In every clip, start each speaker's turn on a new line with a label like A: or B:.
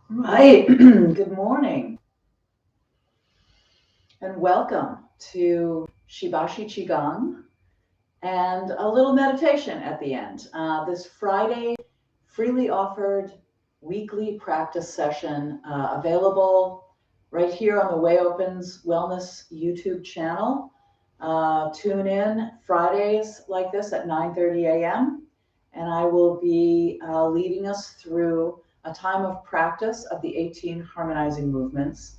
A: Right. Good morning and welcome to Shibashi Qigong and a little meditation at the end. This Friday, freely offered weekly practice session available right here on the Way Opens Wellness YouTube channel. Tune in Fridays like this at 9:30 a.m. and I will be leading us through a time of practice of the 18 harmonizing movements.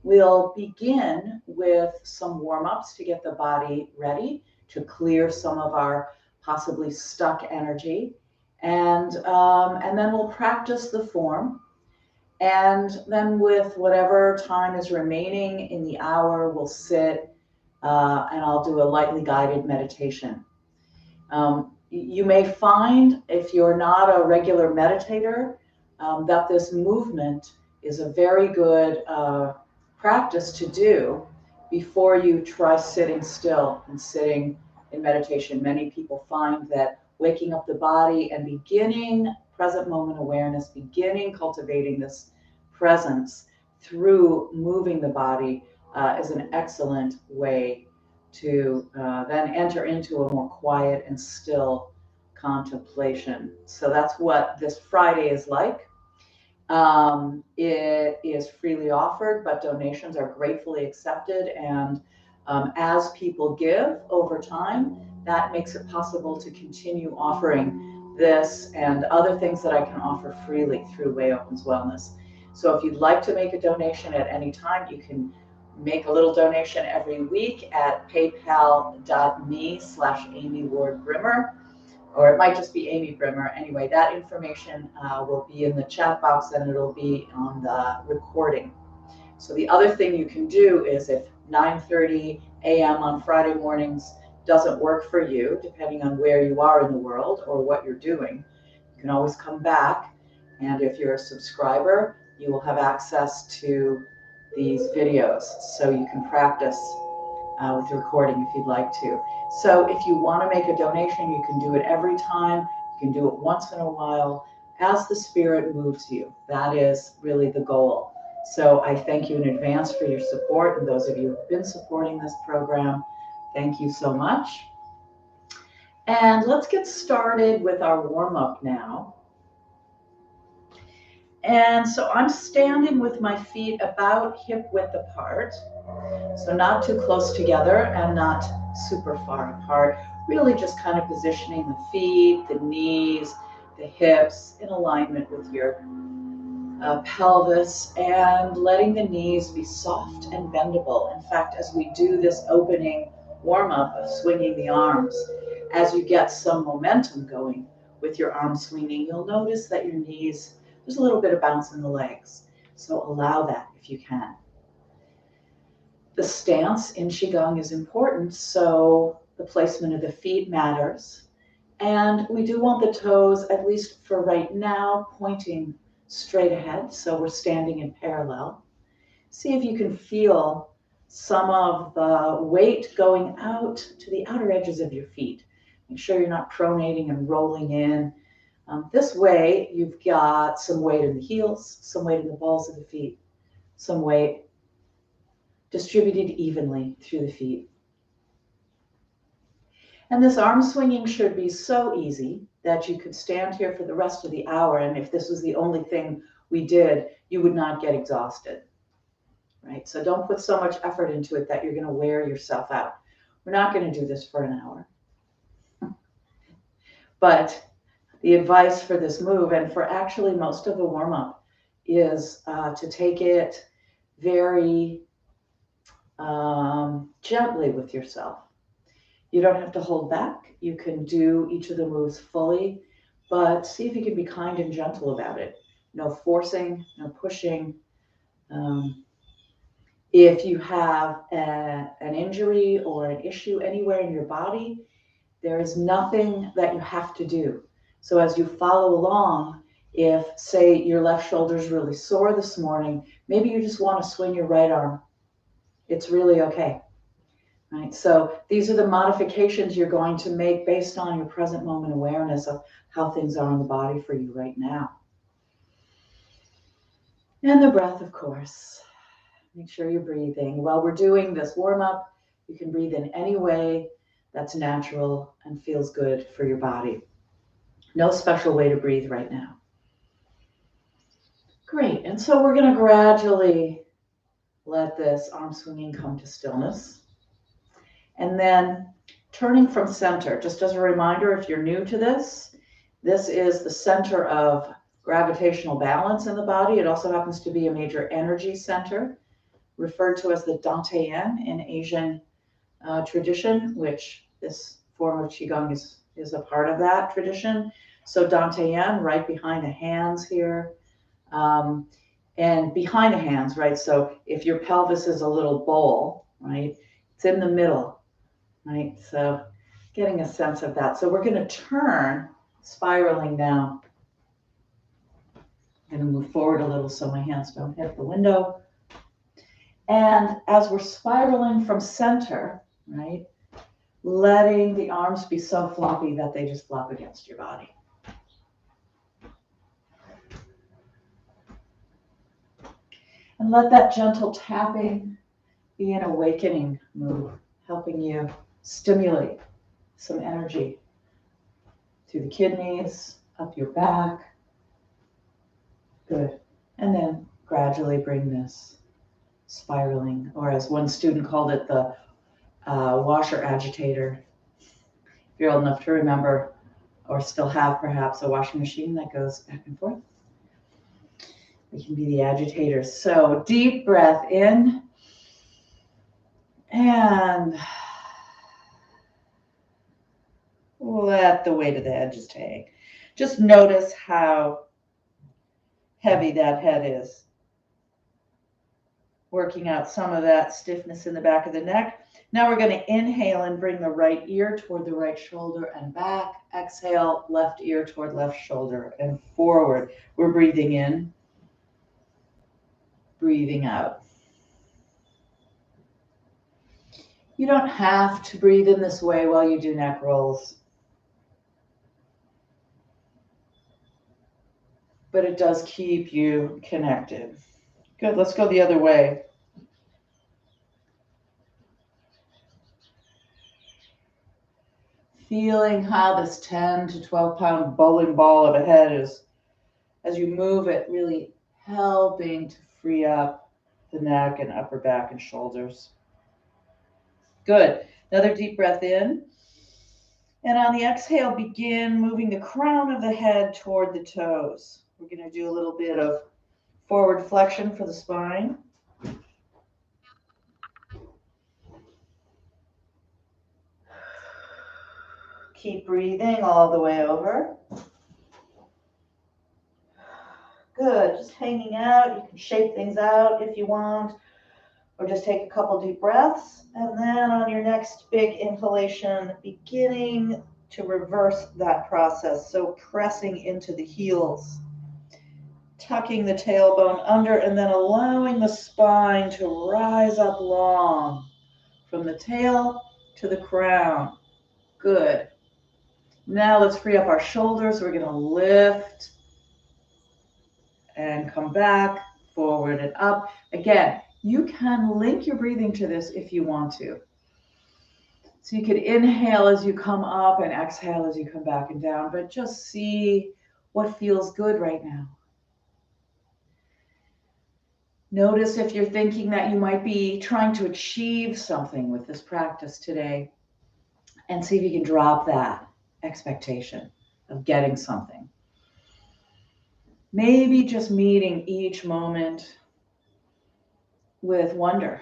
A: We'll begin with some warm-ups to get the body ready to clear some of our possibly stuck energy. And then we'll practice the form. And then with whatever time is remaining in the hour, we'll sit and I'll do a lightly guided meditation. You may find, if you're not a regular meditator, that this movement is a very good practice to do before you try sitting still and sitting in meditation. Many people find that waking up the body and beginning present moment awareness, beginning cultivating this presence through moving the body is an excellent way to then enter into a more quiet and still contemplation. So that's what this Friday is like. It is freely offered, but donations are gratefully accepted. And as people give over time, that makes it possible to continue offering this and other things that I can offer freely through Way Opens Wellness. So if you'd like to make a donation at any time, you can make a little donation every week at paypal.me/Amy Ward Brimmer, or it might just be Amy Brimmer. Anyway, that information will be in the chat box and it'll be on the recording. So the other thing you can do is if 9:30 a.m. on Friday mornings doesn't work for you, depending on where you are in the world or what you're doing, you can always come back. And if you're a subscriber, you will have access to these videos so you can practice with the recording if you'd like to. So if you want to make a donation, you can do it every time. You can do it once in a while as the spirit moves you. That is really the goal. So I thank you in advance for your support, and those of you who've been supporting this program, thank you so much. And let's get started with our warm-up now. And so I'm standing with my feet about hip width apart. So not too close together and not super far apart. Really just kind of positioning the feet, the knees, the hips in alignment with your pelvis, and letting the knees be soft and bendable. In fact, as we do this opening warm-up of swinging the arms, as you get some momentum going with your arm swinging, you'll notice that your knees, there's a little bit of bounce in the legs. So allow that if you can. The stance in Qigong is important, so the placement of the feet matters. And we do want the toes, at least for right now, pointing straight ahead, so we're standing in parallel. See if you can feel some of the weight going out to the outer edges of your feet. Make sure you're not pronating and rolling in. This way, you've got some weight in the heels, some weight in the balls of the feet, some weight distributed evenly through the feet. And this arm swinging should be so easy that you could stand here for the rest of the hour, and if this was the only thing we did, you would not get exhausted, right? So don't put so much effort into it that you're going to wear yourself out. We're not going to do this for an hour. But the advice for this move, and for actually most of the warm-up, is to take it very gently with yourself. You don't have to hold back. You can do each of the moves fully, but see if you can be kind and gentle about it. No forcing, no pushing. If you have an injury or an issue anywhere in your body, there is nothing that you have to do. So as you follow along, if, say, your left shoulder is really sore this morning, maybe you just want to swing your right arm. It's really okay. Right? So these are the modifications you're going to make based on your present moment awareness of how things are in the body for you right now. And the breath, of course. Make sure you're breathing. While we're doing this warm-up, you can breathe in any way that's natural and feels good for your body. No special way to breathe right now. Great. And so we're going to gradually let this arm swinging come to stillness. And then turning from center, just as a reminder, if you're new to this, this is the center of gravitational balance in the body. It also happens to be a major energy center, referred to as the Dantian in Asian tradition, which this form of Qigong is a part of that tradition. So Dantian, right behind the hands here. And behind the hands, right? So if your pelvis is a little bowl, right? It's in the middle, right? So getting a sense of that. So we're going to turn, spiraling now. I'm going to move forward a little so my hands don't hit the window. And as we're spiraling from center, right? Letting the arms be so floppy that they just flop against your body. And let that gentle tapping be an awakening move, helping you stimulate some energy through the kidneys, up your back. Good. And then gradually bring this spiraling, or as one student called it, the washer agitator. If you're old enough to remember, or still have perhaps a washing machine that goes back and forth, we can be the agitators. So deep breath in and let the weight of the head just hang. Just notice how heavy that head is. Working out some of that stiffness in the back of the neck. Now we're going to inhale and bring the right ear toward the right shoulder and back. Exhale, left ear toward left shoulder and forward. We're breathing in. Breathing out. You don't have to breathe in this way while you do neck rolls, but it does keep you connected. Good, let's go the other way. Feeling how this 10 to 12 pound bowling ball of a head is, as you move it, really helping to free up the neck and upper back and shoulders. Good. Another deep breath in. And on the exhale, begin moving the crown of the head toward the toes. We're going to do a little bit of forward flexion for the spine. Keep breathing all the way over. Good, just hanging out. You can shape things out if you want, or just take a couple deep breaths. And then on your next big inhalation, beginning to reverse that process. So pressing into the heels, tucking the tailbone under, and then allowing the spine to rise up long from the tail to the crown. Good. Now let's free up our shoulders. We're going to lift and come back, forward and up. Again, you can link your breathing to this if you want to. So you could inhale as you come up and exhale as you come back and down, but just see what feels good right now. Notice if you're thinking that you might be trying to achieve something with this practice today, and see if you can drop that expectation of getting something. Maybe just meeting each moment with wonder,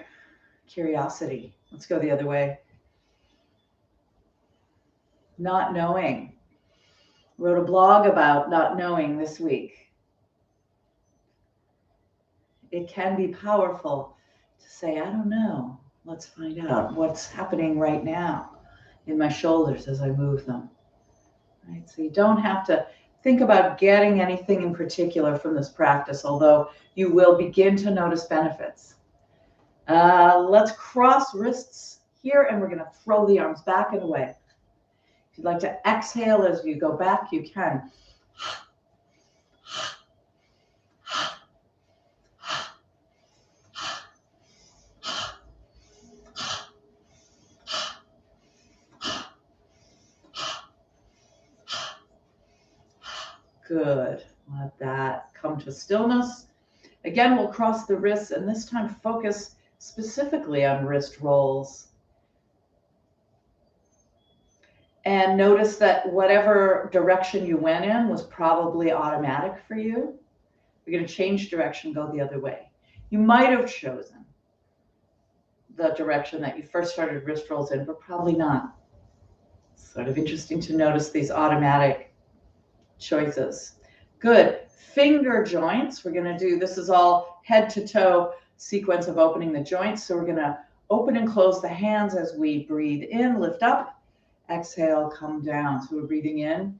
A: curiosity. Let's go the other way. Not knowing. Wrote a blog about not knowing this week. It can be powerful to say, I don't know. Let's find out what's happening right now in my shoulders as I move them. Right? So you don't have to think about getting anything in particular from this practice, although you will begin to notice benefits. Let's cross wrists here, and we're going to throw the arms back and away. If you'd like to exhale as you go back, you can. Good. Let that come to stillness. Again, we'll cross the wrists and this time focus specifically on wrist rolls. And notice that whatever direction you went in was probably automatic for you. We're going to change direction, go the other way. You might have chosen the direction that you first started wrist rolls in, but probably not. Sort of interesting to notice these automatic choices. Good. Finger joints. We're going to do, this is all head to toe sequence of opening the joints. So we're going to open and close the hands as we breathe in, lift up, exhale, come down. So we're breathing in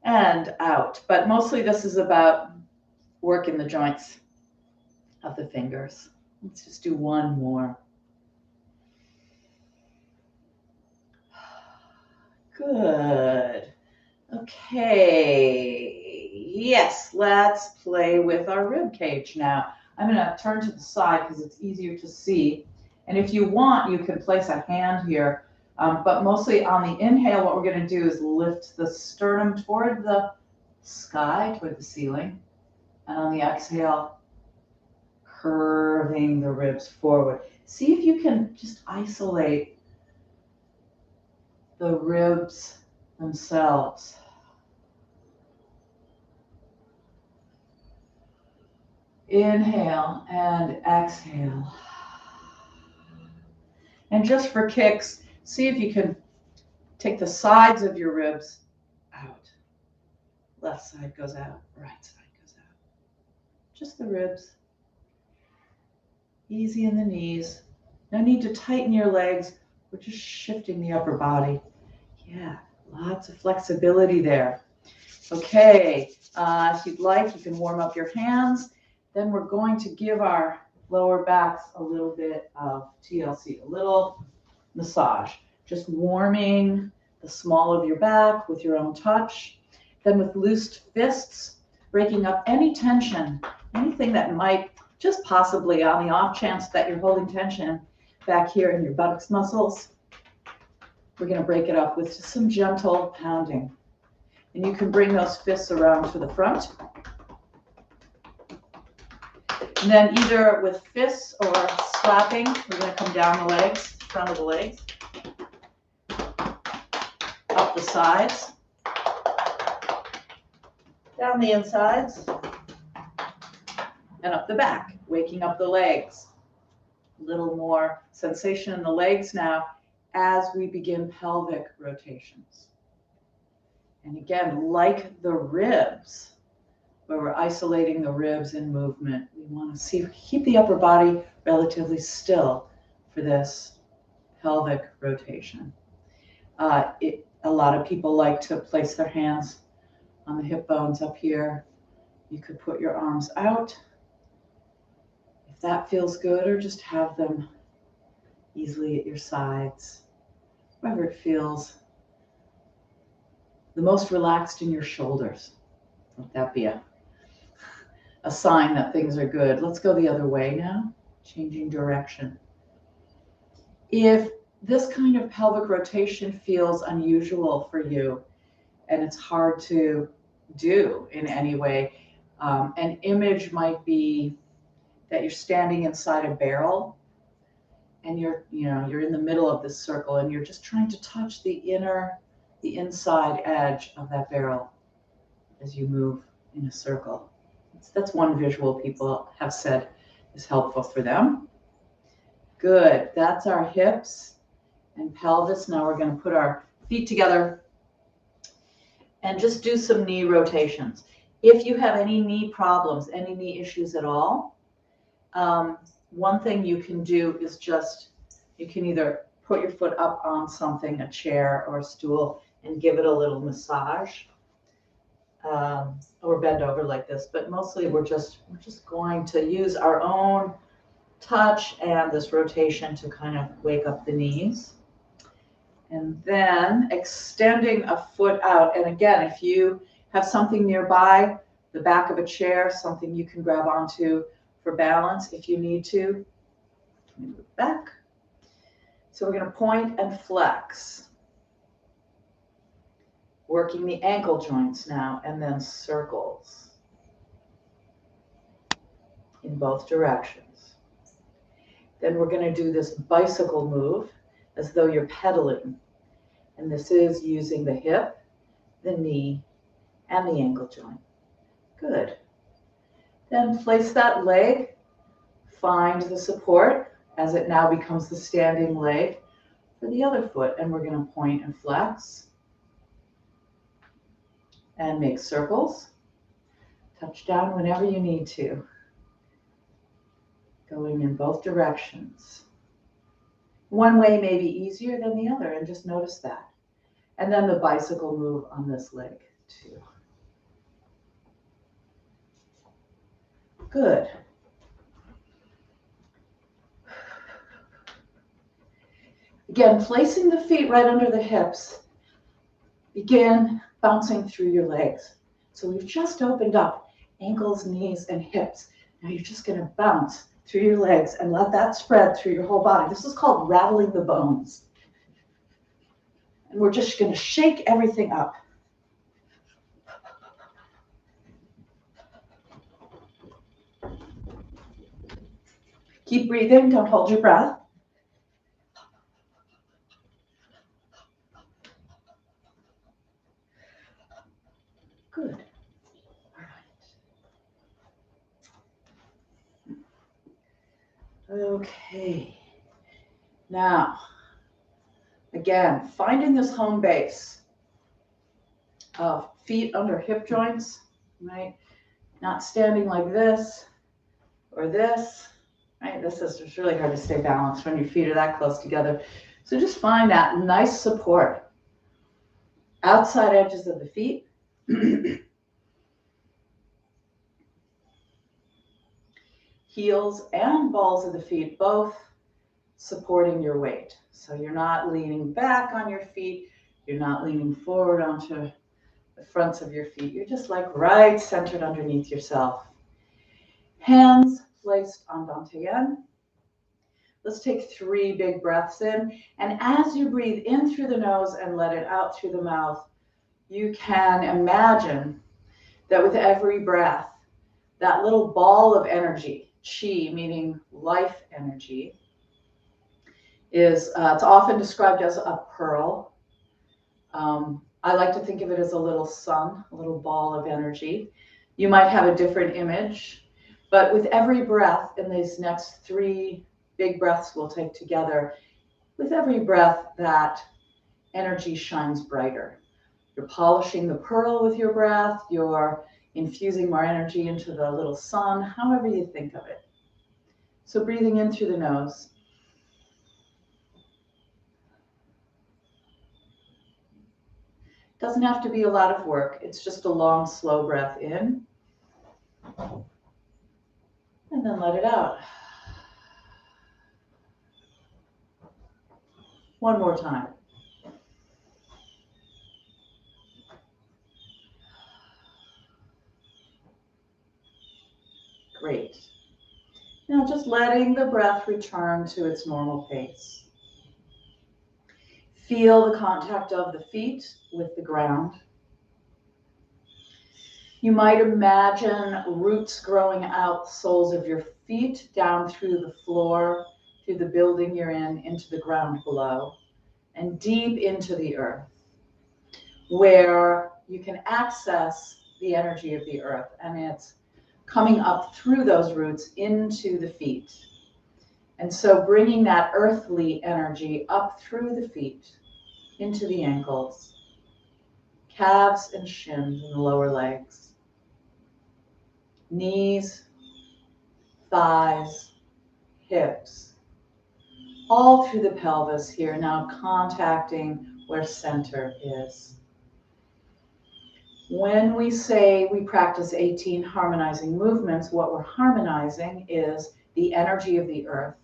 A: and out. But mostly this is about working the joints of the fingers. Let's just do one more. Good. Okay. Yes, let's play with our rib cage now. I'm going to turn to the side because it's easier to see. And if you want, you can place a hand here. But mostly on the inhale, what we're going to do is lift the sternum toward the sky, toward the ceiling. And on the exhale, curving the ribs forward. See if you can just isolate the ribs themselves. Inhale and exhale. And just for kicks, see if you can take the sides of your ribs out. Left side goes out, right side goes out. Just the ribs. Easy in the knees. No need to tighten your legs. We're just shifting the upper body. Yeah, lots of flexibility there. Okay, if you'd like, you can warm up your hands. Then we're going to give our lower backs a little bit of TLC, a little massage. Just warming the small of your back with your own touch. Then with loosed fists, breaking up any tension, anything that might just possibly, on the off chance that you're holding tension back here in your buttocks muscles, we're going to break it up with just some gentle pounding. And you can bring those fists around to the front. And then either with fists or slapping, we're going to come down the legs, front of the legs, up the sides, down the insides, and up the back, waking up the legs. A little more sensation in the legs now as we begin pelvic rotations. And again, like the ribs, where we're isolating the ribs in movement, we want to keep the upper body relatively still for this pelvic rotation. A lot of people like to place their hands on the hip bones up here. You could put your arms out if that feels good, or just have them easily at your sides, wherever it feels the most relaxed in your shoulders. Let that be a sign that things are good. Let's go the other way now, changing direction. If this kind of pelvic rotation feels unusual for you and it's hard to do in any way, an image might be that you're standing inside a barrel and you're in the middle of this circle and you're just trying to touch the inside edge of that barrel as you move in a circle. That's one visual people have said is helpful for them. Good. That's our hips and pelvis. Now we're going to put our feet together and just do some knee rotations. If you have any knee problems, any knee issues at all, one thing you can do is you can either put your foot up on something, a chair or a stool, and give it a little massage. Or bend over like this, but mostly we're just going to use our own touch and this rotation to kind of wake up the knees. And then extending a foot out. And again, if you have something nearby, the back of a chair, something you can grab onto for balance if you need to. Move back. So we're going to point and flex. Working the ankle joints now, and then circles in both directions. Then we're going to do this bicycle move as though you're pedaling. And this is using the hip, the knee, and the ankle joint. Good. Then place that leg, find the support as it now becomes the standing leg for the other foot. And we're going to point and flex and make circles. Touch down whenever you need to. Going in both directions. One way may be easier than the other, and just notice that. And then the bicycle move on this leg too. Good. Again, placing the feet right under the hips. Begin bouncing through your legs. So we've just opened up ankles, knees, and hips. Now you're just going to bounce through your legs and let that spread through your whole body. This is called rattling the bones. And we're just going to shake everything up. Keep breathing, don't hold your breath. Good. All right. Okay. Now, again, finding this home base of feet under hip joints, right? Not standing like this or this, right? This is just really hard to stay balanced when your feet are that close together. So just find that nice support. Outside edges of the feet. Heels and balls of the feet both supporting your weight. So you're not leaning back on your feet. You're not leaning forward onto the fronts of your feet. You're just like right centered underneath yourself. Hands placed on dantian. Let's take 3 big breaths in. And as you breathe in through the nose and let it out through the mouth, you can imagine that with every breath, that little ball of energy, qi, meaning life energy, is it's often described as a pearl. I like to think of it as a little sun, a little ball of energy. You might have a different image, but with every breath in these next 3 big breaths we'll take together, with every breath that energy shines brighter. You're polishing the pearl with your breath, you're infusing more energy into the little sun, however you think of it. So breathing in through the nose. Doesn't have to be a lot of work. It's just a long, slow breath in. And then let it out. One more time. Great. Now just letting the breath return to its normal pace. Feel the contact of the feet with the ground. You might imagine roots growing out the soles of your feet down through the floor, through the building you're in, into the ground below, and deep into the earth, where you can access the energy of the earth, and it's coming up through those roots into the feet. And so bringing that earthly energy up through the feet, into the ankles, calves and shins and the lower legs, knees, thighs, hips, all through the pelvis here, now contacting where center is. When we say we practice 18 harmonizing movements, what we're harmonizing is the energy of the earth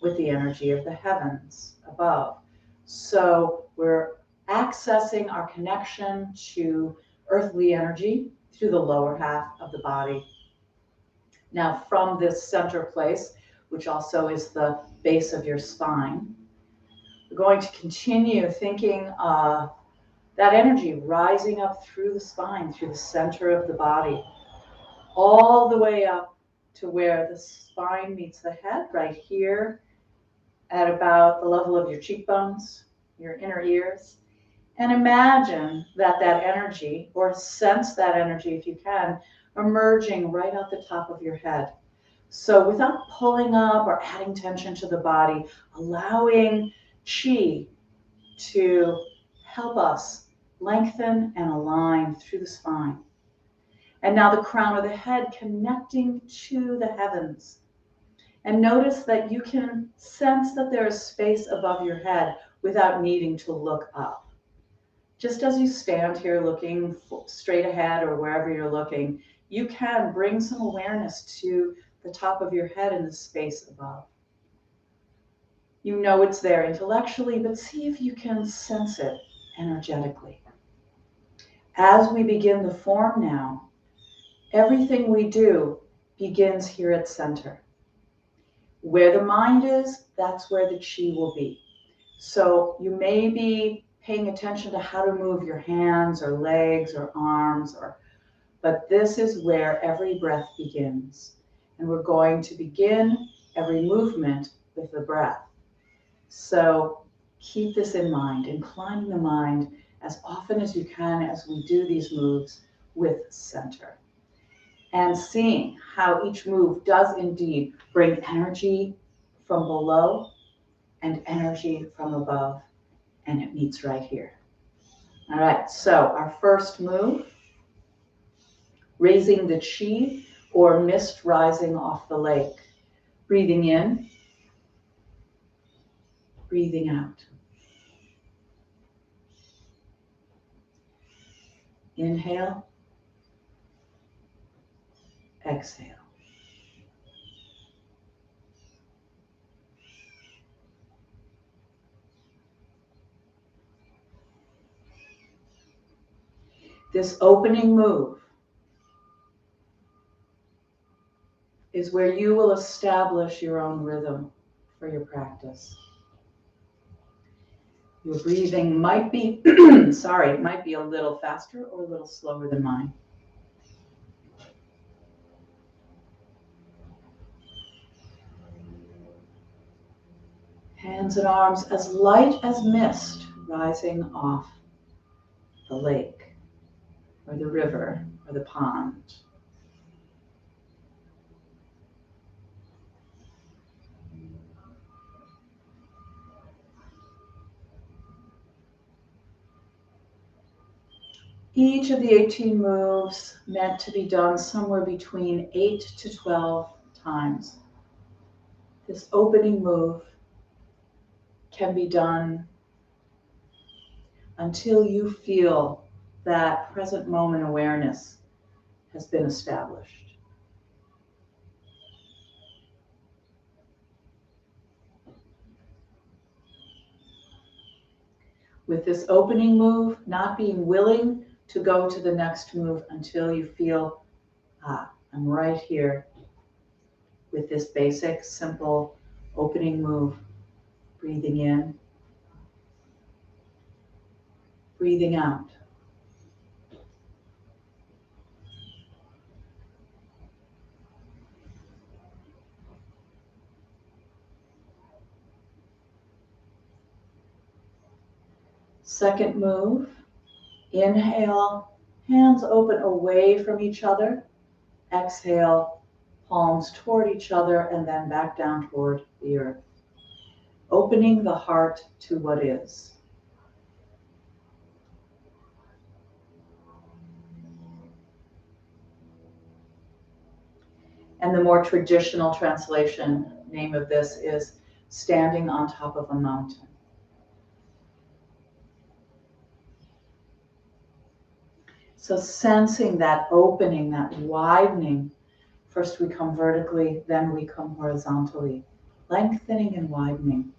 A: with the energy of the heavens above. So we're accessing our connection to earthly energy through the lower half of the body. Now from this center place, which also is the base of your spine, we're going to continue thinking of That energy rising up through the spine, through the center of the body, all the way up to where the spine meets the head, right here at about the level of your cheekbones, your inner ears. And imagine that energy, or sense that energy if you can, emerging right out the top of your head. So without pulling up or adding tension to the body, allowing chi to help us lengthen and align through the spine. And now the crown of the head connecting to the heavens. And notice that you can sense that there is space above your head without needing to look up. Just as you stand here looking straight ahead or wherever you're looking, you can bring some awareness to the top of your head and the space above. You know it's there intellectually, but see if you can sense it energetically. As we begin the form now, everything we do begins here at center. Where the mind is, that's where the chi will be. So you may be paying attention to how to move your hands or legs or arms, but this is where every breath begins. And we're going to begin every movement with the breath. So keep this in mind, inclining the mind as often as you can as we do these moves with center. And seeing how each move does indeed bring energy from below and energy from above, and it meets right here. All right, so our first move, raising the chi or mist rising off the lake. Breathing in, breathing out. Inhale, exhale. This opening move is where you will establish your own rhythm for your practice. Your breathing might be, might be a little faster or a little slower than mine. Hands and arms as light as mist rising off the lake or the river or the pond. Each of the 18 moves meant to be done somewhere between 8 to 12 times. This opening move can be done until you feel that present moment awareness has been established. With this opening move, not being willing to go to the next move until you feel, I'm right here with this basic, simple opening move. Breathing in, breathing out. Second move, inhale, hands open away from each other. Exhale, palms toward each other and then back down toward the earth. Opening the heart to what is. And the more traditional translation name of this is standing on top of a mountain. So sensing that opening, that widening. First we come vertically, then we come horizontally. Lengthening and widening.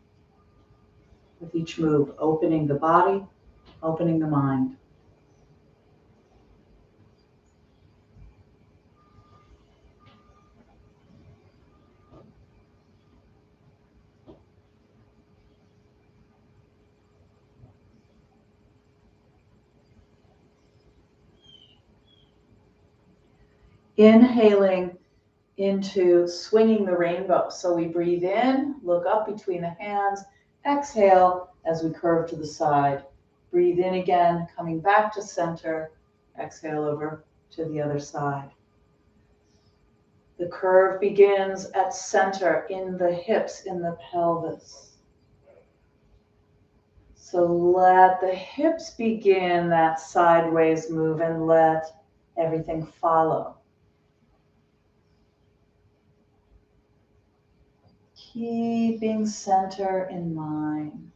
A: With each move, opening the body, opening the mind. Inhaling into swinging the rainbow. So we breathe in, look up between the hands, exhale as we curve to the side. Breathe in again, coming back to center, exhale over to the other side. The curve begins at center in the hips, in the pelvis. So let the hips begin that sideways move and let everything follow. Keeping center in mind.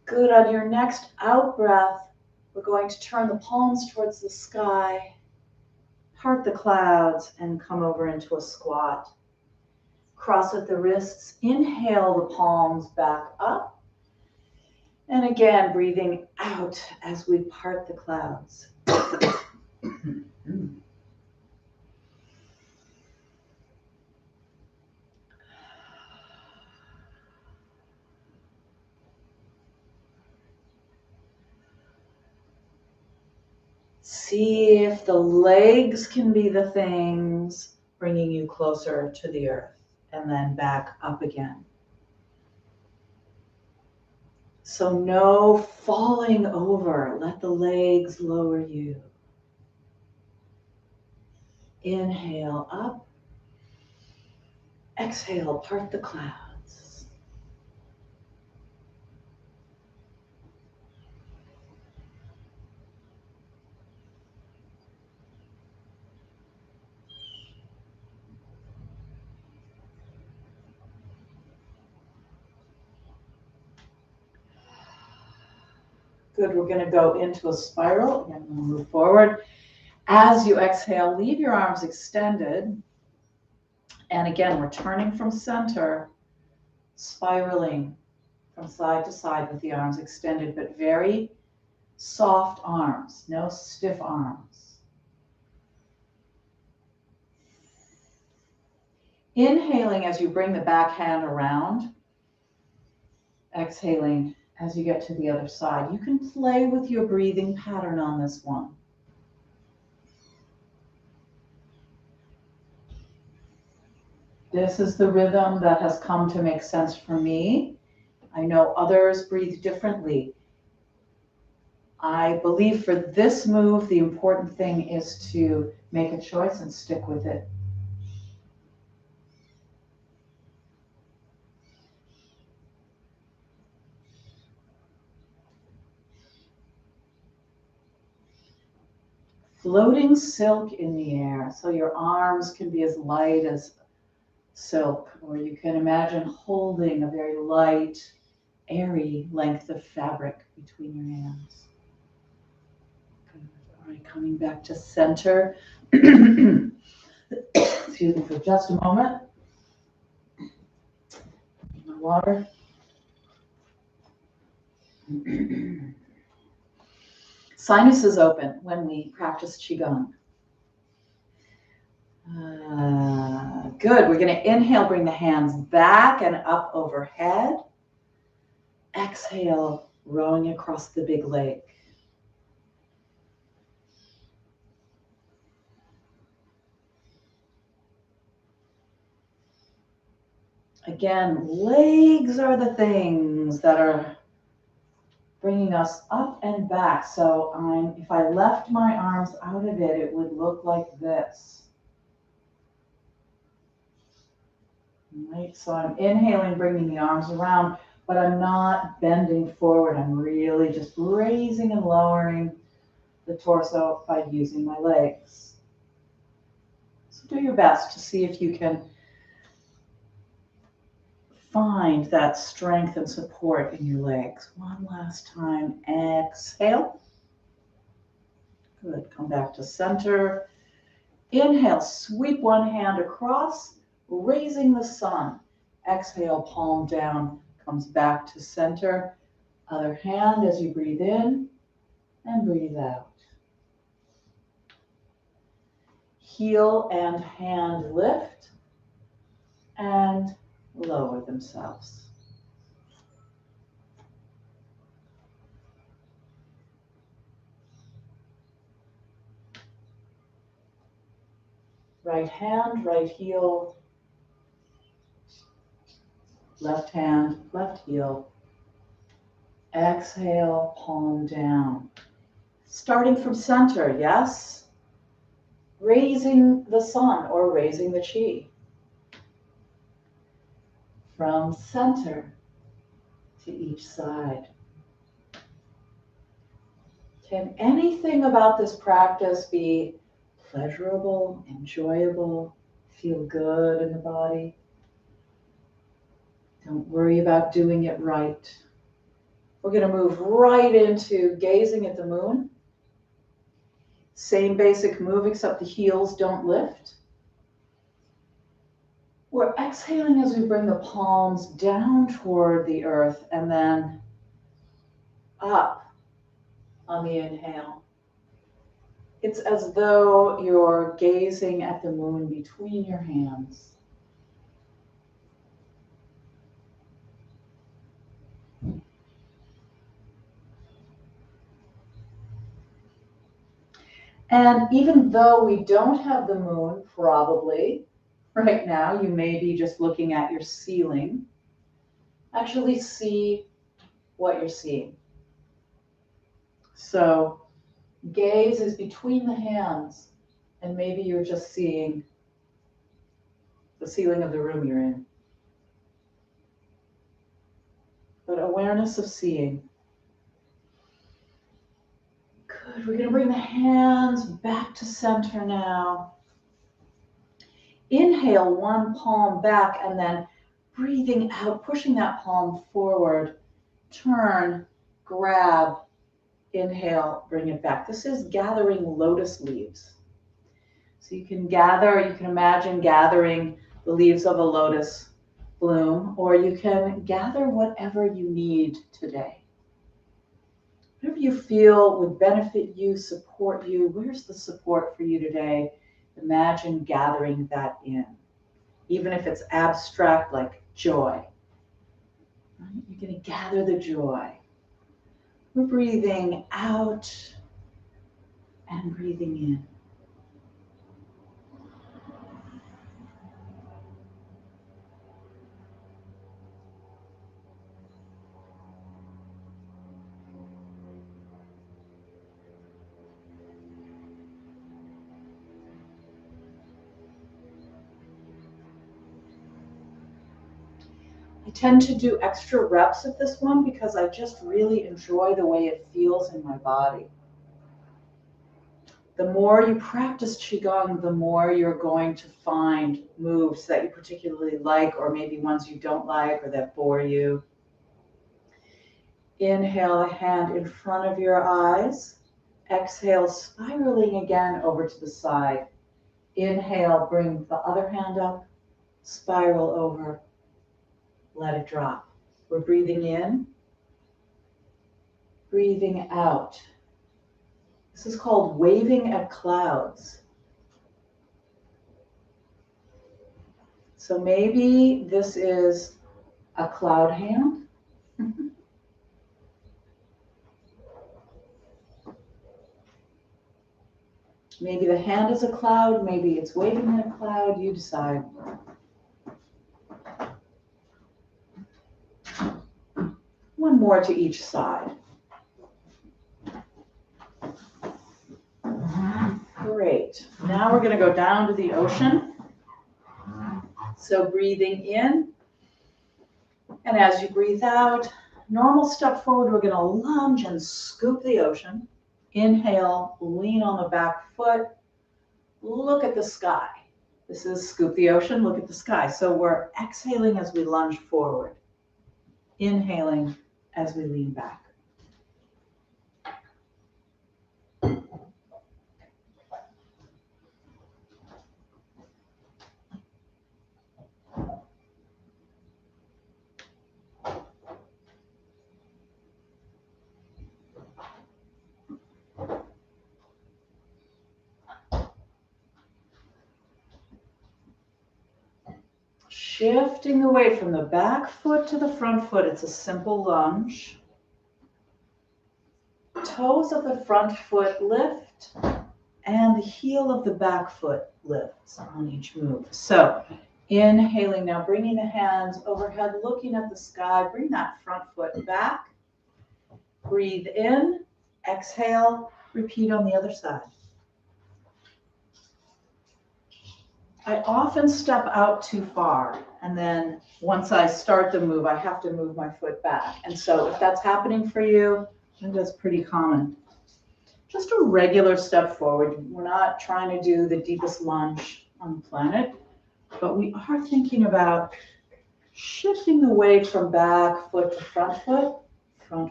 A: Good. On your next out breath, we're going to turn the palms towards the sky, part the clouds, and come over into a squat. Cross at the wrists, inhale the palms back up. And again, breathing out as we part the clouds. See if the legs can be the things bringing you closer to the earth, and then back up again. So no falling over. Let the legs lower you. Inhale up. Exhale, part the clouds. Good, we're going to go into a spiral. Again, we'll move forward. As you exhale, leave your arms extended. And again, we're turning from center, spiraling from side to side with the arms extended, but very soft arms, no stiff arms. Inhaling as you bring the back hand around. Exhaling as you get to the other side. You can play with your breathing pattern on this one. This is the rhythm that has come to make sense for me. I know others breathe differently. I believe for this move, the important thing is to make a choice and stick with it. Floating silk in the air. So your arms can be as light as silk, or you can imagine holding a very light, airy length of fabric between your hands. All right, coming back to center. Excuse me for just a moment. My water. Sinuses open when we practice Qigong. Good. We're going to inhale, bring the hands back and up overhead. Exhale, rowing across the big lake. Again, legs are the things that are bringing us up and back. So if I left my arms out of it, it would look like this. Right, so I'm inhaling, bringing the arms around, but I'm not bending forward. I'm really just raising and lowering the torso by using my legs. So do your best to see if you can find that strength and support in your legs. One last time, exhale. Good, come come back to center. Inhale, sweep one hand across, raising the sun. Exhale, palm down, comes back to center. Other hand as you breathe in and breathe out. Heel and hand lift and lower themselves. Right hand, right heel. Left hand, left heel. Exhale, palm down. Starting from center, yes? Raising the sun or raising the chi. From center to each side. Can anything about this practice be pleasurable, enjoyable, feel good in the body? Don't worry about doing it right. We're going to move right into gazing at the moon. Same basic move, except the heels don't lift. We're exhaling as we bring the palms down toward the earth and then up on the inhale. It's as though you're gazing at the moon between your hands. And even though we don't have the moon, probably, right now, you may be just looking at your ceiling. Actually see what you're seeing. So gaze is between the hands, and maybe you're just seeing the ceiling of the room you're in. But awareness of seeing. Good. We're going to bring the hands back to center now. Inhale, one palm back, and then breathing out, pushing that palm forward. Turn, grab, inhale, bring it back. This is gathering lotus leaves. So you can imagine gathering the leaves of a lotus bloom, or you can gather whatever you need today. Whatever you feel would benefit you, support you, where's the support for you today? Imagine gathering that in, even if it's abstract like joy. You're going to gather the joy. We're breathing out and breathing in. I tend to do extra reps of this one because I just really enjoy the way it feels in my body. The more you practice Qigong, the more you're going to find moves that you particularly like, or maybe ones you don't like or that bore you. Inhale, a hand in front of your eyes. Exhale, spiraling again over to the side. Inhale, bring the other hand up, spiral over, let it drop. We're breathing in, breathing out. This is called waving at clouds. So maybe this is a cloud hand. Maybe the hand is a cloud, maybe it's waving at a cloud, you decide. One more to each side. Great. Now we're going to go down to the ocean. So breathing in, and as you breathe out, normal step forward, we're going to lunge and scoop the ocean. Inhale, lean on the back foot, look at the sky. This is scoop the ocean, look at the sky. So we're exhaling as we lunge forward, inhaling as we lean back. Shifting the weight from the back foot to the front foot. It's a simple lunge. Toes of the front foot lift and the heel of the back foot lifts on each move. So inhaling now, bringing the hands overhead, looking at the sky. Bring that front foot back. Breathe in, exhale, repeat on the other side. I often step out too far, and then once I start the move, I have to move my foot back. And so if that's happening for you, I think that's pretty common. Just a regular step forward. We're not trying to do the deepest lunge on the planet, but we are thinking about shifting the weight from back foot to front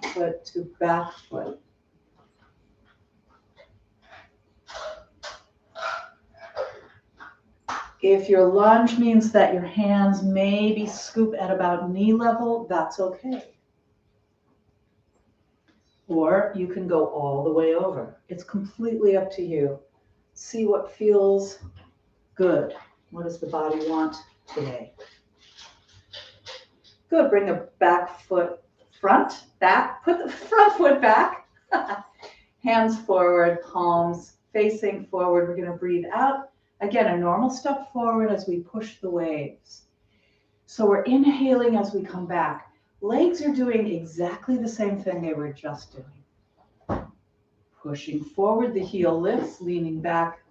A: foot to back foot. If your lunge means that your hands maybe scoop at about knee level, that's okay. Or you can go all the way over. It's completely up to you. See what feels good. What does the body want today? Good. Bring the back foot back. Put the front foot back. Hands forward, palms facing forward. We're going to breathe out. Again, a normal step forward as we push the waves. So we're inhaling as we come back. Legs are doing exactly the same thing they were just doing. Pushing forward, the heel lifts, leaning back,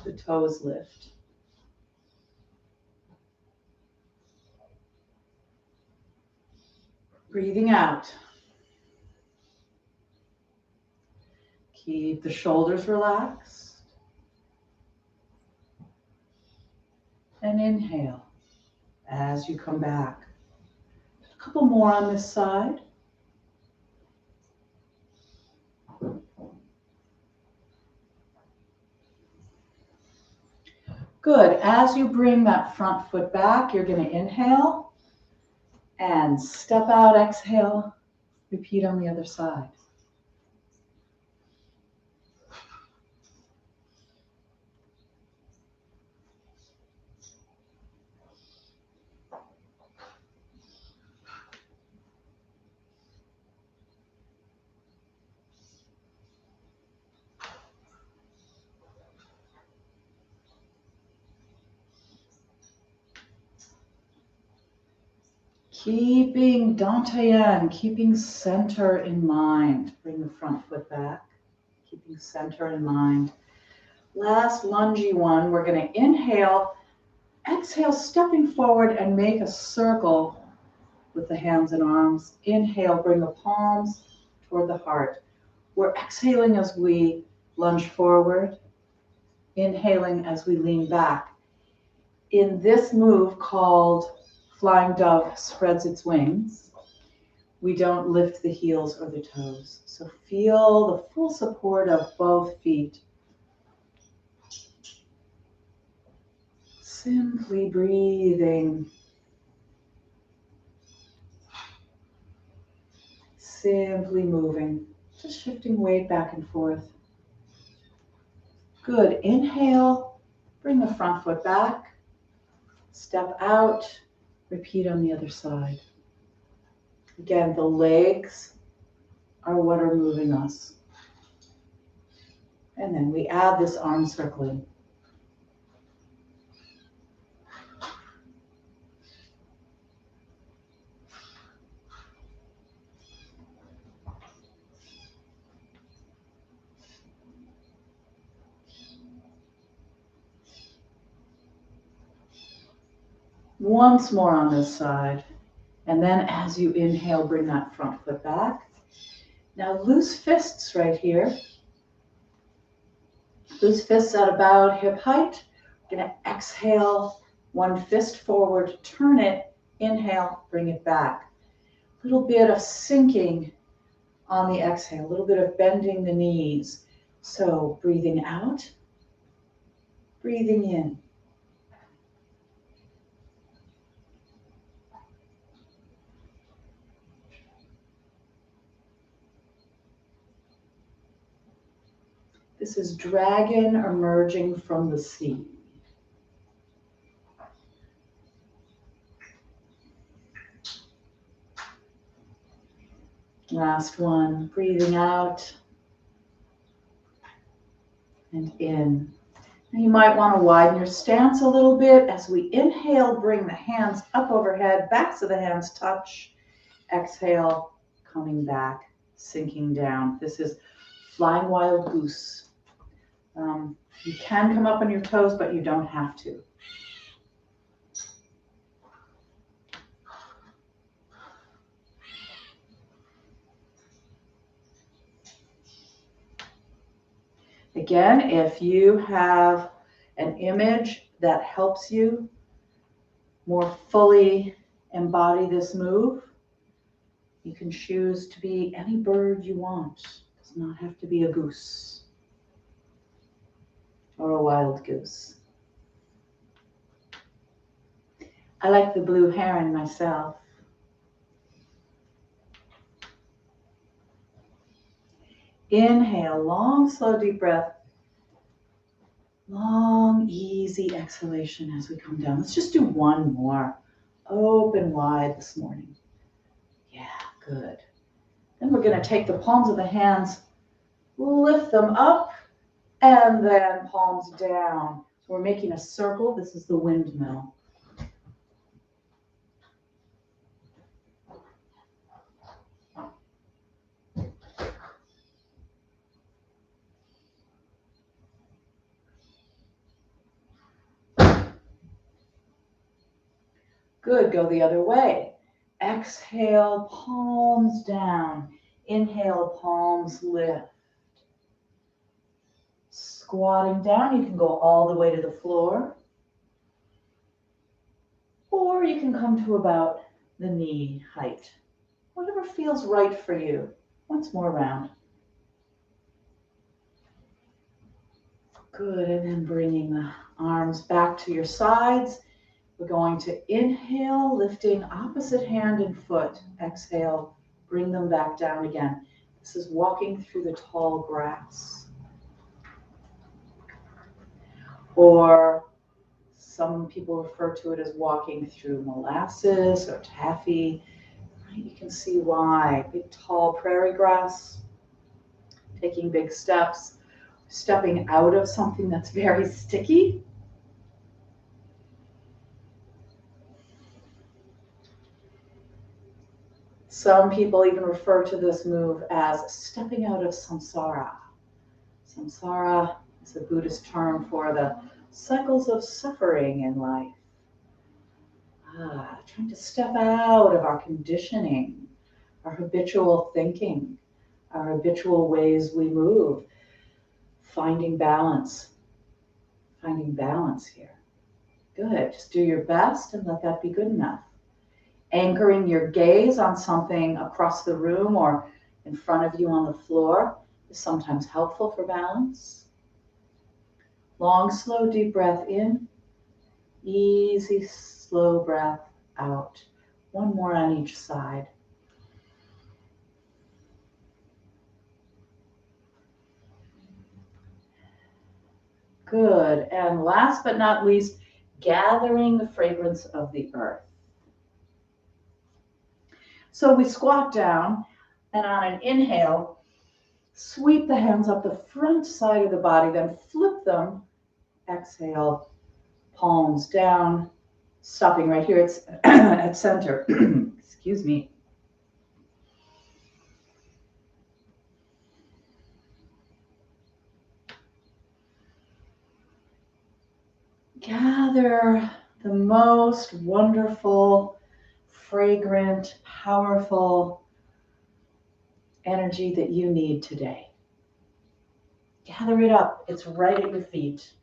A: the toes lift. Breathing out. Keep the shoulders relaxed. And inhale as you come back. A couple more on this side. Good. As you bring that front foot back, you're going to inhale and step out, exhale. Repeat on the other side. Keeping Dantian, keeping center in mind. Bring the front foot back, keeping center in mind. Last lungy one, we're going to inhale, exhale, stepping forward and make a circle with the hands and arms. Inhale, bring the palms toward the heart. We're exhaling as we lunge forward, inhaling as we lean back. In this move called Flying Dove spreads its wings, we don't lift the heels or the toes. So feel the full support of both feet. Simply breathing. Simply moving. Just shifting weight back and forth. Good. Inhale. Bring the front foot back. Step out. Repeat on the other side. Again, the legs are what are moving us. And then we add this arm circling. Once more on this side. And then as you inhale, bring that front foot back. Now loose fists right here. Loose fists at about hip height. We're going to exhale, one fist forward, turn it, inhale, bring it back. A little bit of sinking on the exhale, a little bit of bending the knees. So breathing out, breathing in. This is dragon emerging from the sea. Last one, breathing out and in. Now you might want to widen your stance a little bit. As we inhale, bring the hands up overhead, backs of the hands touch. Exhale, coming back, sinking down. This is Flying Wild Goose. You can come up on your toes, but you don't have to. Again, if you have an image that helps you more fully embody this move, you can choose to be any bird you want. It does not have to be a goose or a wild goose. I like the blue heron myself. Inhale, long, slow, deep breath. Long, easy exhalation as we come down. Let's just do one more. Open wide this morning. Yeah, good. Then we're going to take the palms of the hands, lift them up, and then palms down. So we're making a circle. This is the windmill. Good, go the other way. Exhale, palms down. Inhale, palms lift. Squatting down, you can go all the way to the floor. Or you can come to about the knee height. Whatever feels right for you. Once more round. Good, and then bringing the arms back to your sides. We're going to inhale, lifting opposite hand and foot. Exhale, bring them back down again. This is walking through the tall grass. Or some people refer to it as walking through molasses or taffy. You can see why. Big, tall prairie grass. Taking big steps. Stepping out of something that's very sticky. Some people even refer to this move as stepping out of samsara. Samsara is a Buddhist term for the cycles of suffering in life. Trying to step out of our conditioning, our habitual thinking, our habitual ways we move. Finding balance here. Good, just do your best and let that be good enough. Anchoring your gaze on something across the room or in front of you on the floor is sometimes helpful for balance. Long, slow, deep breath in. Easy, slow breath out. One more on each side. Good. And last but not least, gathering the fragrance of the earth. So we squat down, and on an inhale, sweep the hands up the front side of the body, then flip them. Exhale, palms down, stopping right here at center. Excuse me. Gather the most wonderful, fragrant, powerful energy that you need today. Gather it up. It's right at your feet.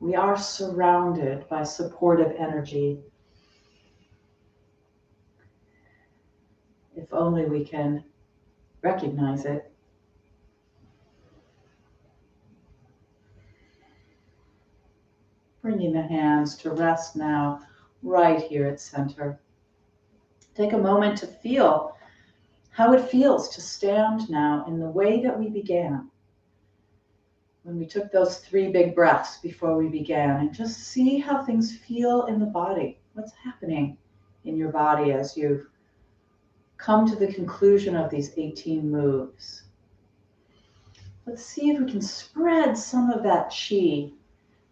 A: We are surrounded by supportive energy. If only we can recognize it. Bringing the hands to rest now, right here at center. Take a moment to feel how it feels to stand now in the way that we began. When we took those 3 big breaths before we began, and just see how things feel in the body. What's happening in your body as you've come to the conclusion of these 18 moves. Let's see if we can spread some of that chi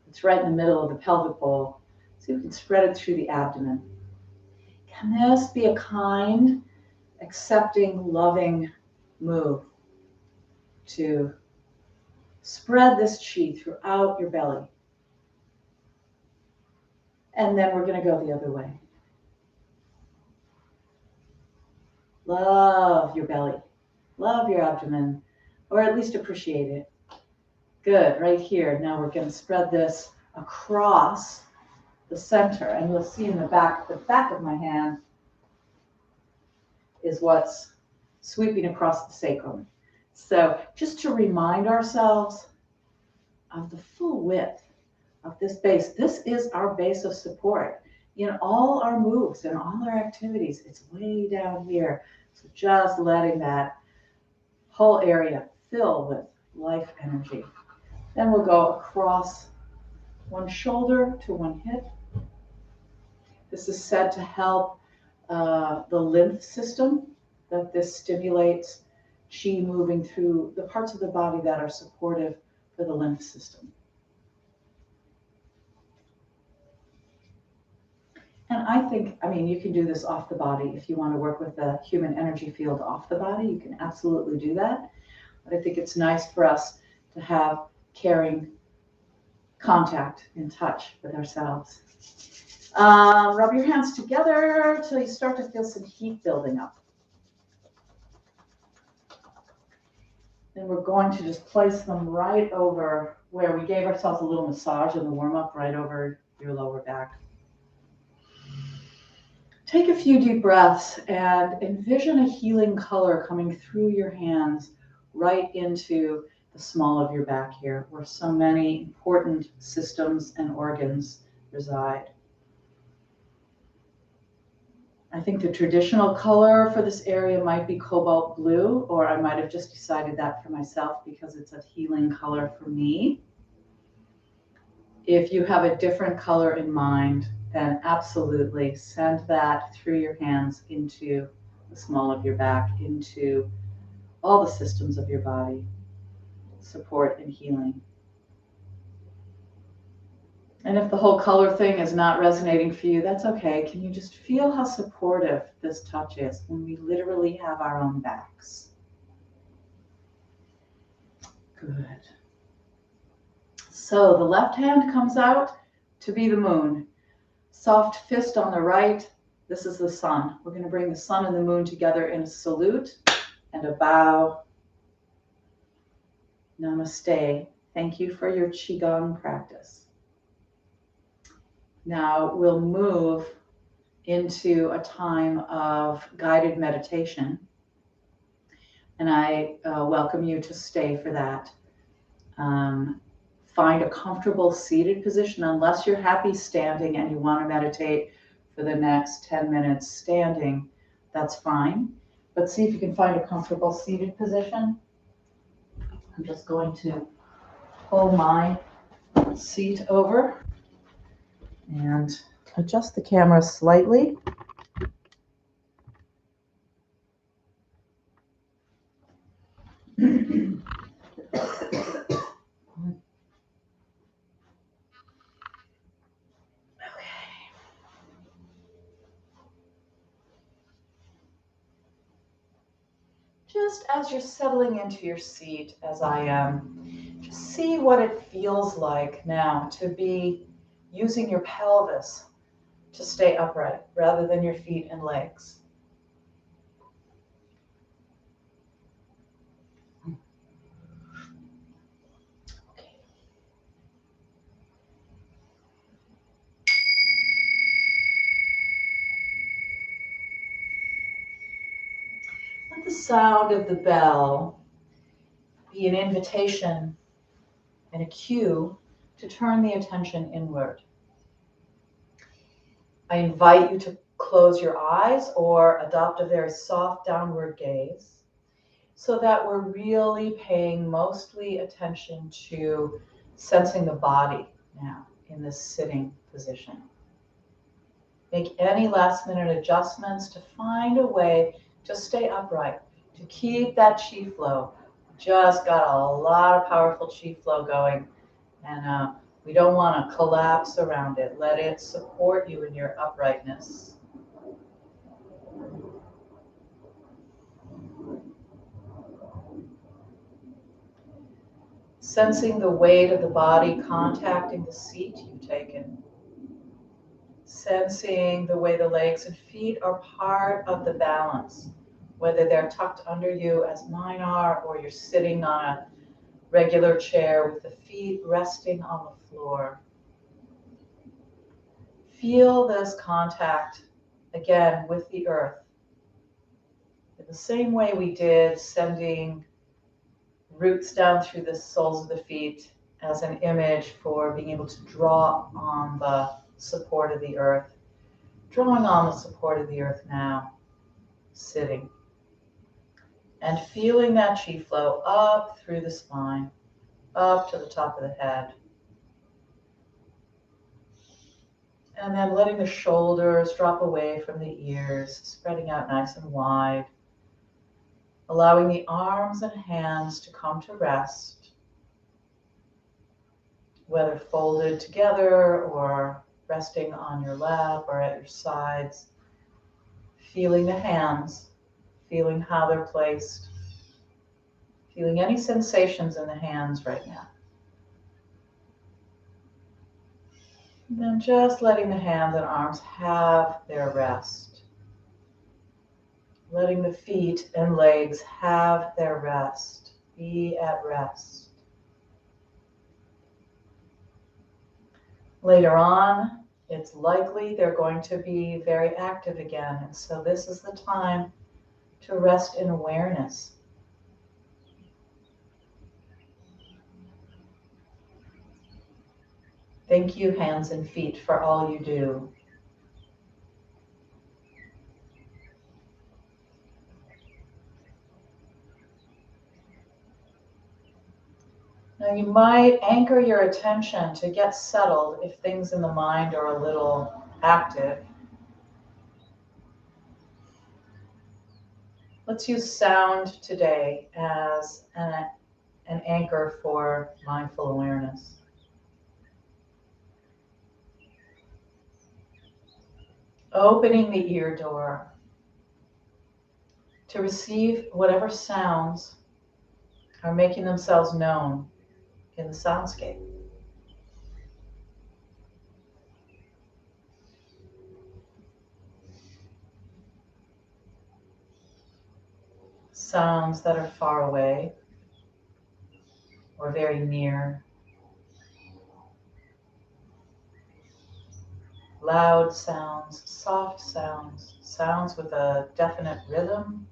A: that's right in the middle of the pelvic bowl. See if we can spread it through the abdomen. Can this be a kind, accepting, loving move to spread this chi throughout your belly? And then we're going to go the other way. Love your belly. Love your abdomen, or at least appreciate it. Good, right here. Now we're going to spread this across the center. And you'll see in the back of my hand is what's sweeping across the sacrum. So just to remind ourselves of the full width of this base. This is our base of support. In all our moves and all our activities, it's way down here. So just letting that whole area fill with life energy. Then we'll go across one shoulder to one hip. This is said to help the lymph system, that this stimulates chi moving through the parts of the body that are supportive for the lymph system. And I think, you can do this off the body. If you want to work with the human energy field off the body, you can absolutely do that. But I think it's nice for us to have caring contact and touch with ourselves. Rub your hands together until you start to feel some heat building up. Then we're going to just place them right over where we gave ourselves a little massage in the warm-up, right over your lower back. Take a few deep breaths and envision a healing color coming through your hands right into the small of your back here, where so many important systems and organs reside. I think the traditional color for this area might be cobalt blue, or I might have just decided that for myself because it's a healing color for me. If you have a different color in mind, then absolutely send that through your hands into the small of your back, into all the systems of your body, support and healing. And if the whole color thing is not resonating for you, that's okay. Can you just feel how supportive this touch is when we literally have our own backs? Good. So the left hand comes out to be the moon. Soft fist on the right. This is the sun. We're going to bring the sun and the moon together in a salute and a bow. Namaste. Thank you for your Qigong practice. Now we'll move into a time of guided meditation. And I welcome you to stay for that. Find a comfortable seated position, unless you're happy standing and you want to meditate for the next 10 minutes standing, that's fine. But see if you can find a comfortable seated position. I'm just going to pull my seat over and adjust the camera slightly. Just as you're settling into your seat, as I am, just see what it feels like now to be using your pelvis to stay upright rather than your feet and legs. Okay. Let the sound of the bell be an invitation and a cue to turn the attention inward. I invite you to close your eyes or adopt a very soft downward gaze so that we're really paying mostly attention to sensing the body now in this sitting position. Make any last minute adjustments to find a way Just stay upright to keep that chi flow. Just got a lot of powerful chi flow going, and we don't want to collapse around it. Let it support you in your uprightness. Sensing the weight of the body contacting the seat you've taken. Sensing the way the legs and feet are part of the balance, whether they're tucked under you as mine are, or you're sitting on a regular chair with the feet resting on the floor. Feel this contact again with the earth. In the same way we did sending roots down through the soles of the feet as an image for being able to draw on the support of the earth. Drawing on the support of the earth now, sitting. And feeling that chi flow up through the spine, up to the top of the head. And then letting the shoulders drop away from the ears, spreading out nice and wide. Allowing the arms and hands to come to rest, whether folded together or resting on your lap or at your sides. Feeling the hands, feeling how they're placed, feeling any sensations in the hands right now. And then just letting the hands and arms have their rest. Letting the feet and legs have their rest. Be at rest. Later on, it's likely they're going to be very active again. And so this is the time to rest in awareness. Thank you, hands and feet, for all you do. Now you might anchor your attention to get settled if things in the mind are a little active. Let's use sound today as an anchor for mindful awareness. Opening the ear door to receive whatever sounds are making themselves known in the soundscape. Sounds that are far away or very near. Loud sounds, soft sounds, sounds with a definite rhythm,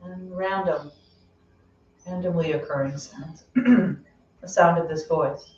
A: and randomly occurring sounds. The sound of this voice.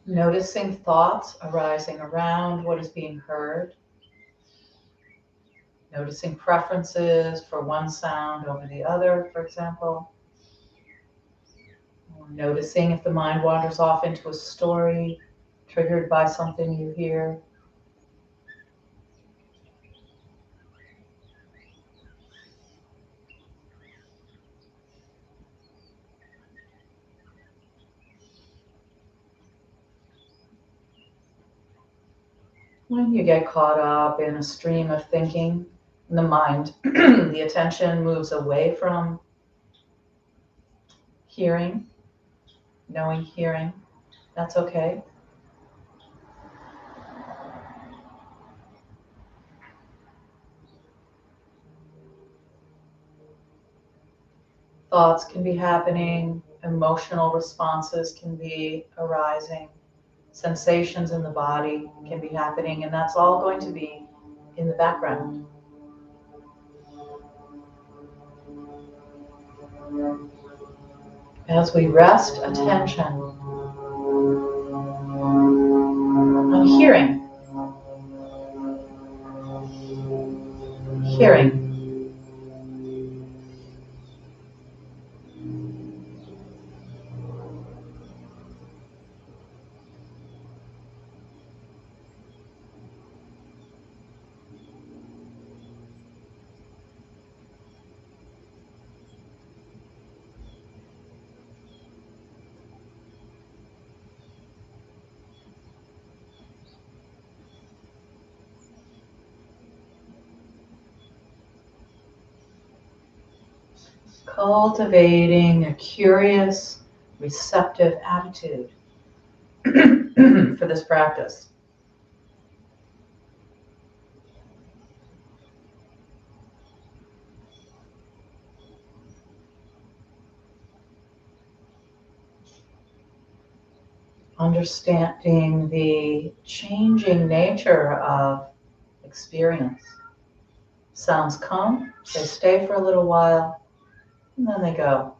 A: Noticing thoughts arising around what is being heard. Noticing preferences for one sound over the other, for example. Noticing if the mind wanders off into a story triggered by something you hear. When you get caught up in a stream of thinking in the mind, the attention moves away from hearing, knowing hearing. That's okay. Thoughts can be happening, emotional responses can be arising, sensations in the body can be happening, and that's all going to be in the background. As we rest attention on hearing. Cultivating a curious, receptive attitude for this practice. Understanding the changing nature of experience. Sounds come, they stay for a little while, and then they go.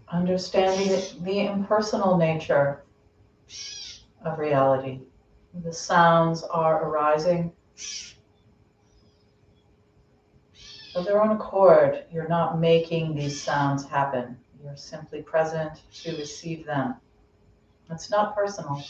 A: Understanding the impersonal nature of reality. The sounds are arising of their own accord. You're not making these sounds happen. You're simply present to receive them. It's not personal.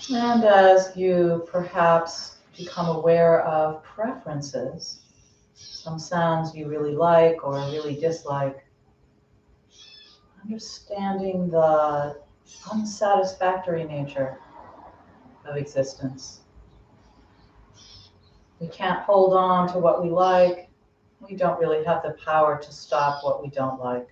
A: And as you perhaps become aware of preferences, some sounds you really like or really dislike, understanding the unsatisfactory nature of existence. We can't hold on to what we like. We don't really have the power to stop what we don't like.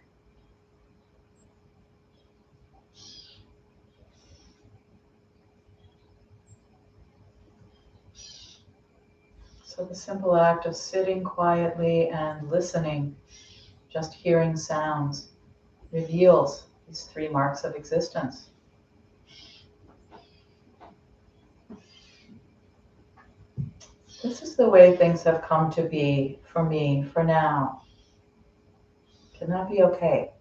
A: So the simple act of sitting quietly and listening, just hearing sounds, reveals these three marks of existence. This is the way things have come to be for me for now. Can that be okay?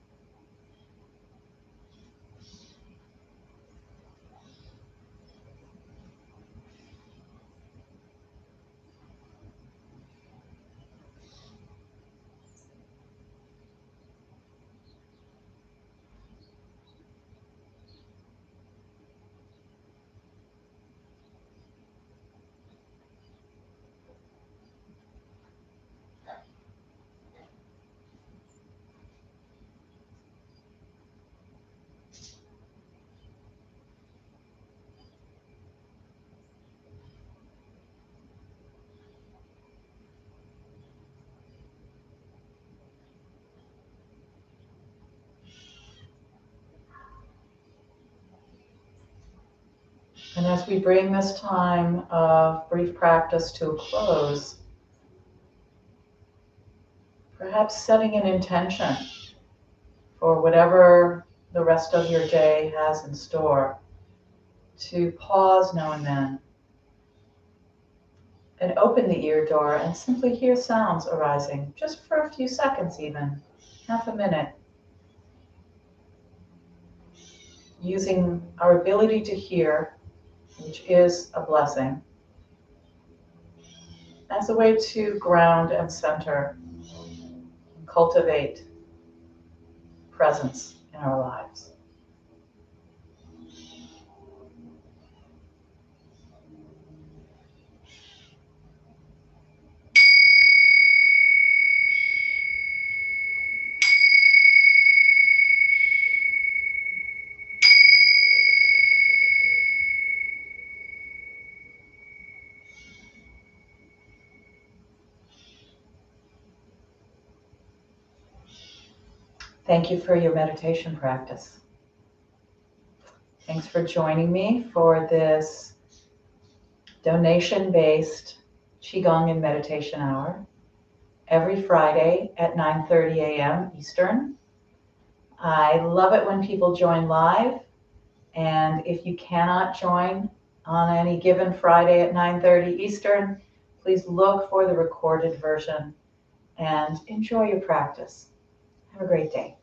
A: And as we bring this time of brief practice to a close, perhaps setting an intention for whatever the rest of your day has in store, to pause now and then and open the ear door and simply hear sounds arising, just for a few seconds even, half a minute. Using our ability to hear, which is a blessing, as a way to ground and center and cultivate presence in our lives. Thank you for your meditation practice. Thanks for joining me for this donation-based Qigong and meditation hour every Friday at 9:30 a.m. Eastern. I love it when people join live, and if you cannot join on any given Friday at 9:30 Eastern, please look for the recorded version and enjoy your practice. Have a great day.